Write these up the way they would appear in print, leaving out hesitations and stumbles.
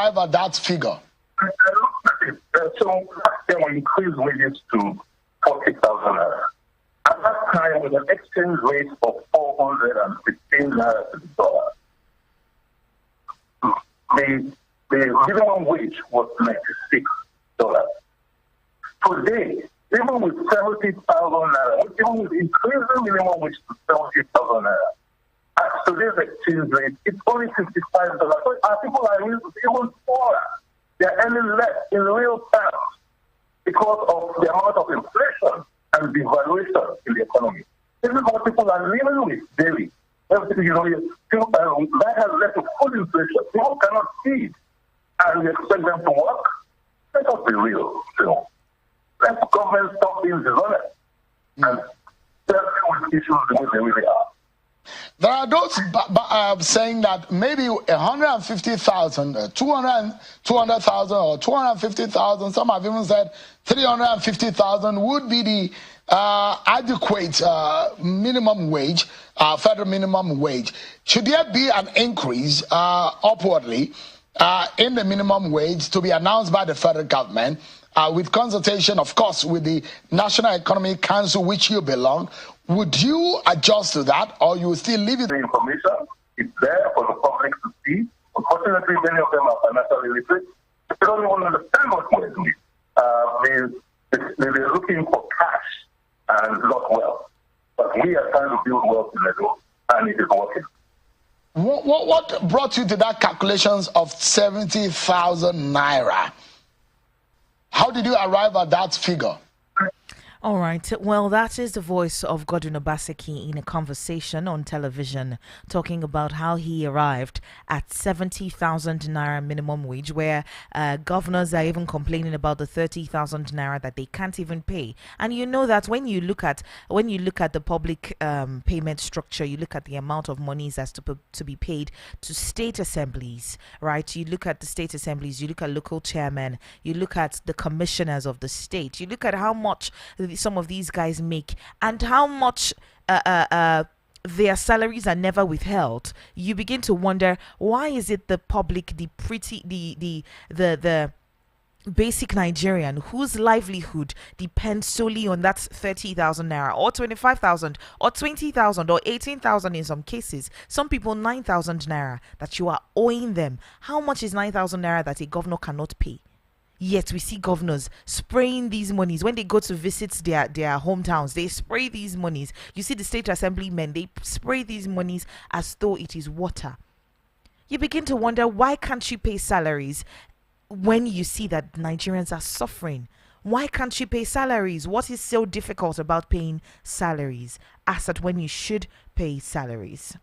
arrive at that figure? So last year we increased wages to 40,000 naira. At that time, with an exchange rate of 415 naira to the dollar, the minimum wage was $96. Today, even with 70,000 naira, even with increasing minimum wage to 70,000 naira, at today's exchange rate, it's only $55. So our people are even poorer. They are earning less in real terms because of the amount of inflation and devaluation in the economy. This is what people are living with daily. That has led to full inflation. People cannot feed, and we expect them to work. Let us be real. Let the government stop being dishonest and deal with issues the way they really are. There are those saying that maybe 150,000, 200,000 or 250,000, some have even said 350,000 would be the adequate minimum wage, federal minimum wage. Should there be an increase upwardly in the minimum wage to be announced by the federal government with consultation, of course, with the National Economic Council, which you belong? Would you adjust to that, or you will still leave it? The information is there for the public to see. Unfortunately, many of them are financially illiterate. They don't even understand what we're doing. They're looking for cash and not wealth. But we are trying to build wealth in the world, and it is working. What brought you to that calculations of 70,000 naira? How did you arrive at that figure? All right. Well, that is the voice of Godwin Obaseki in a conversation on television talking about how he arrived at 70,000 naira minimum wage, where governors are even complaining about the 30,000 naira that they can't even pay. And you know that when you look at the public payment structure, you look at the amount of monies that's to be paid to state assemblies, right? You look at the state assemblies, you look at local chairmen, you look at the commissioners of the state, you look at how much some of these guys make and how much their salaries are never withheld. You begin to wonder, why is it the public, the basic Nigerian whose livelihood depends solely on that 30,000 naira or 25,000 or 20,000 or 18,000 in some cases, some people 9,000 naira that you are owing them? How much is 9,000 naira that a governor cannot pay? Yet we see governors spraying these monies when they go to visit their hometowns. They spray these monies. You see the state assemblymen, they spray these monies as though it is water. You begin to wonder, why can't you pay salaries when you see that Nigerians are suffering? Why can't you pay salaries? What is so difficult about paying salaries? As at when you should pay salaries.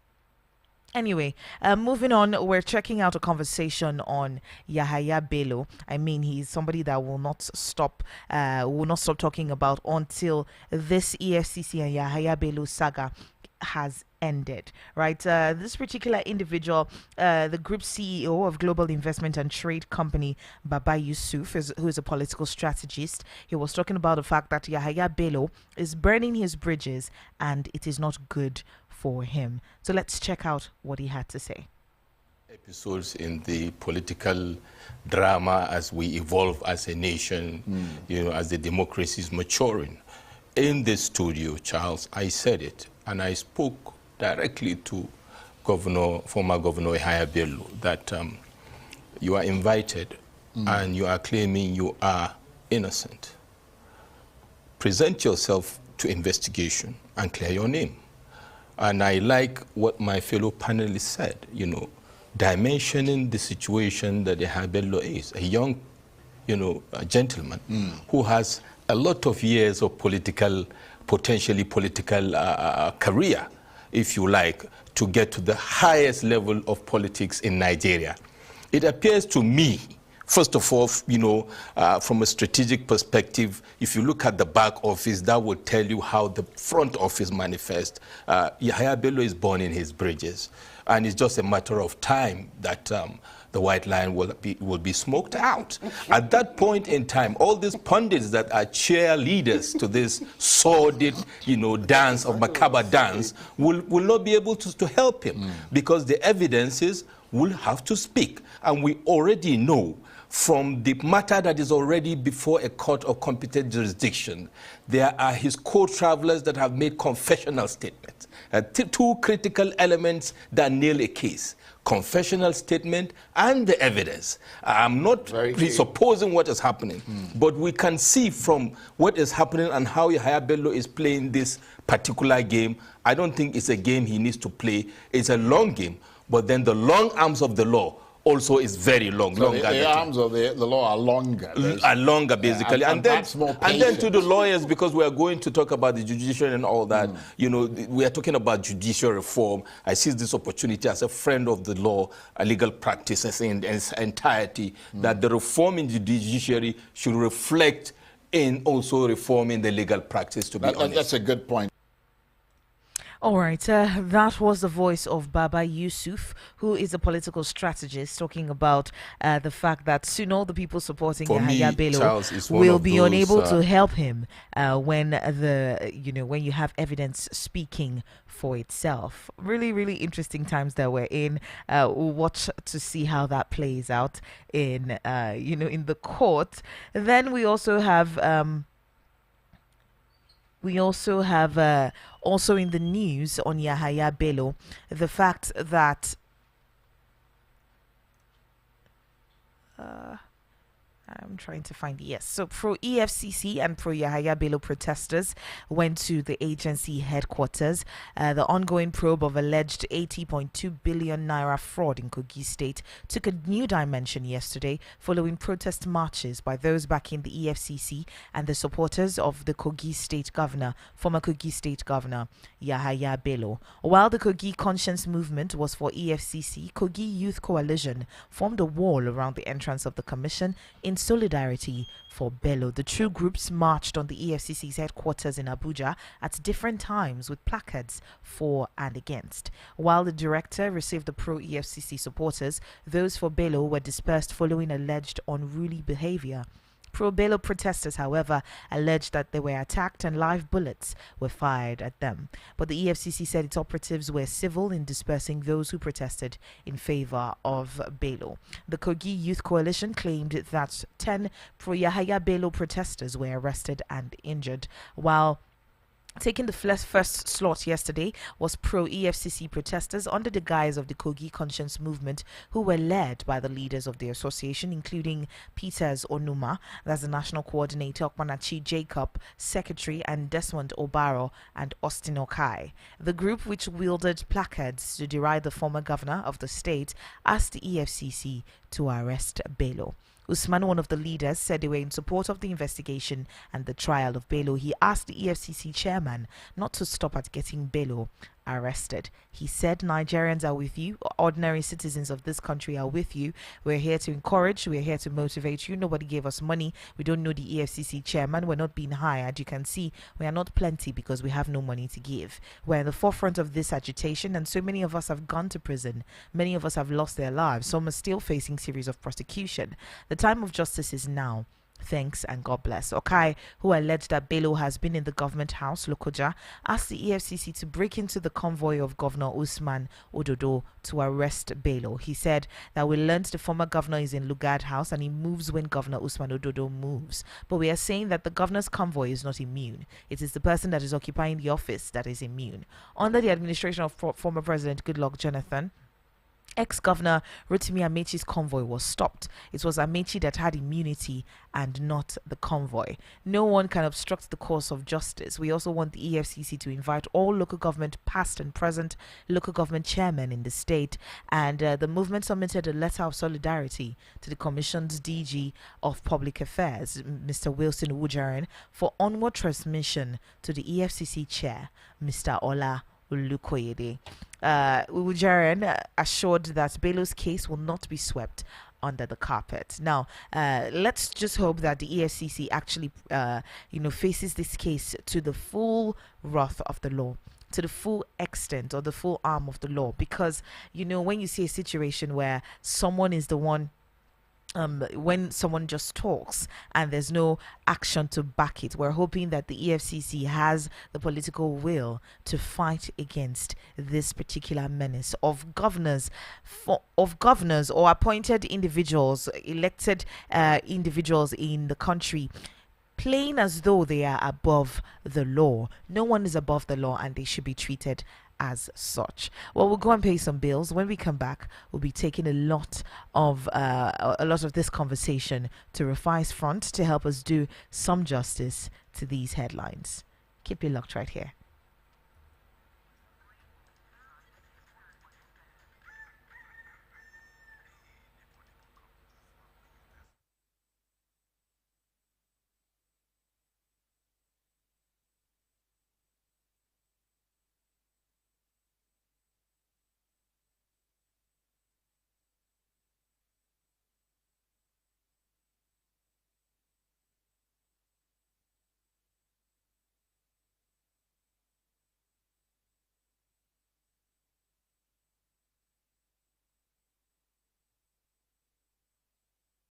Anyway, moving on, we're checking out a conversation on Yahaya Bello. I mean, he's somebody that will not stop talking about until this EFCC and Yahaya Bello saga has ended, right? This particular individual, the group CEO of Global Investment and Trade Company, Baba Yusuf, who is a political strategist, he was talking about the fact that Yahaya Bello is burning his bridges and it is not good for him. So let's check out what he had to say. Episodes in the political drama as we evolve as a nation, as the democracy is maturing. In the studio, Charles, I said it, and I spoke directly to former Governor Yahaya Bello, that you are invited and you are claiming you are innocent. Present yourself to investigation and clear your name. And I like what my fellow panelists said, dimensioning the situation that Yahaya Bello is, a young, a gentleman who has a lot of years of potentially political career, if you like, to get to the highest level of politics in Nigeria. It appears to me, first of all, from a strategic perspective, if you look at the back office, that would tell you how the front office manifests. Yahaya Bello is born in his bridges, and it's just a matter of time that the white line will be smoked out. At that point in time, all these pundits that are cheerleaders to this sordid, dance of macabre dance will not be able to help him because the evidences will have to speak. And we already know from the matter that is already before a court of competent jurisdiction, there are his co-travelers that have made confessional statements. Two critical elements that nail a case: confessional statement and the evidence. I'm not presupposing what is happening, but we can see from what is happening and how Yahaya Bello is playing this particular game. I don't think it's a game he needs to play. It's a long game, but then the long arms of the law also is very long. So the arms of the law are longer. Are longer, basically. Yeah, and then to the lawyers, because we are going to talk about the judiciary and all that, we are talking about judicial reform. I see this opportunity as a friend of the law, legal practices in its entirety, that the reform in the judiciary should reflect in also reforming the legal practice, to be honest. That's a good point. All right, that was the voice of Baba Yusuf, who is a political strategist, talking about the fact that soon all the people supporting Yahaya Bello will be unable to help him when when you have evidence speaking for itself. Really, really interesting times that we're in. We'll watch to see how that plays out in in the court. Then we also have. Also in the news on Yahaya Bello, the fact that I'm trying to find so pro-EFCC and pro-Yahaya Bello protesters went to the agency headquarters. The ongoing probe of alleged 80.2 billion naira fraud in Kogi State took a new dimension yesterday following protest marches by those backing the EFCC and the supporters of the Kogi State Governor, former Kogi State Governor Yahaya Bello. While the Kogi Conscience Movement was for EFCC, Kogi Youth Coalition formed a wall around the entrance of the commission in solidarity for Bello. The two groups marched on the EFCC's headquarters in Abuja at different times with placards for and against. While the director received the pro-EFCC supporters, those for Bello were dispersed following alleged unruly behavior. Pro-Bello protesters, however, alleged that they were attacked and live bullets were fired at them. But the EFCC said its operatives were civil in dispersing those who protested in favor of Bello. The Kogi Youth Coalition claimed that 10 pro-Yahaya Bello protesters were arrested and injured, while taking the first slot yesterday was pro-EFCC protesters under the guise of the Kogi Conscience Movement, who were led by the leaders of the association, including Peters Onuma, that's the national coordinator, Okmanachi Jacob, secretary, and Desmond Obaro and Austin Okai. The group, which wielded placards to deride the former governor of the state, asked the EFCC to arrest Bello. Usman, one of the leaders, said they were in support of the investigation and the trial of Bello. He asked the EFCC chairman not to stop at getting Bello arrested. He said, Nigerians are with you. Ordinary citizens of this country are with you. We're here to encourage. We're here to motivate you. Nobody gave us money. We don't know the EFCC chairman. We're not being hired. You can see we are not plenty because we have no money to give. We're in the forefront of this agitation, and so many of us have gone to prison. Many of us have lost their lives. Some are still facing series of prosecution. The time of justice is now. Thanks and God bless. Okai, who alleged that Bello has been in the government house, Lokoja, asked the EFCC to break into the convoy of Governor Usman Ododo to arrest Bello. He said that we learned the former governor is in Lugard House and he moves when Governor Usman Ododo moves. But we are saying that the governor's convoy is not immune. It is the person that is occupying the office that is immune. Under the administration of former President Goodluck Jonathan, ex-governor Rotimi Amechi's convoy was stopped. It was Amechi that had immunity and not the convoy. No one can obstruct the course of justice. We also want the EFCC to invite all local government, past and present local government chairmen in the state, and the movement submitted a letter of solidarity to the Commission's DG of Public Affairs, Mr. Wilson Wujaren, for onward transmission to the EFCC chair, Mr. Ola Ulukoyede. Wujaren assured that Bello's case will not be swept under the carpet. Now, let's just hope that the EFCC actually, faces this case to the full wrath of the law. to the full extent or the full arm of the law. Because, you know, when you see a situation where someone is the one, when someone just talks and there's no action to back it, we're hoping that the EFCC has the political will to fight against this particular menace of governors, or appointed individuals, elected individuals in the country, playing as though they are above the law. No one is above the law, and they should be treated as such. Well, we'll go and pay some bills. When we come back, we'll be taking a lot of this conversation to Rufai's front to help us do some justice to these headlines. Keep it locked right here.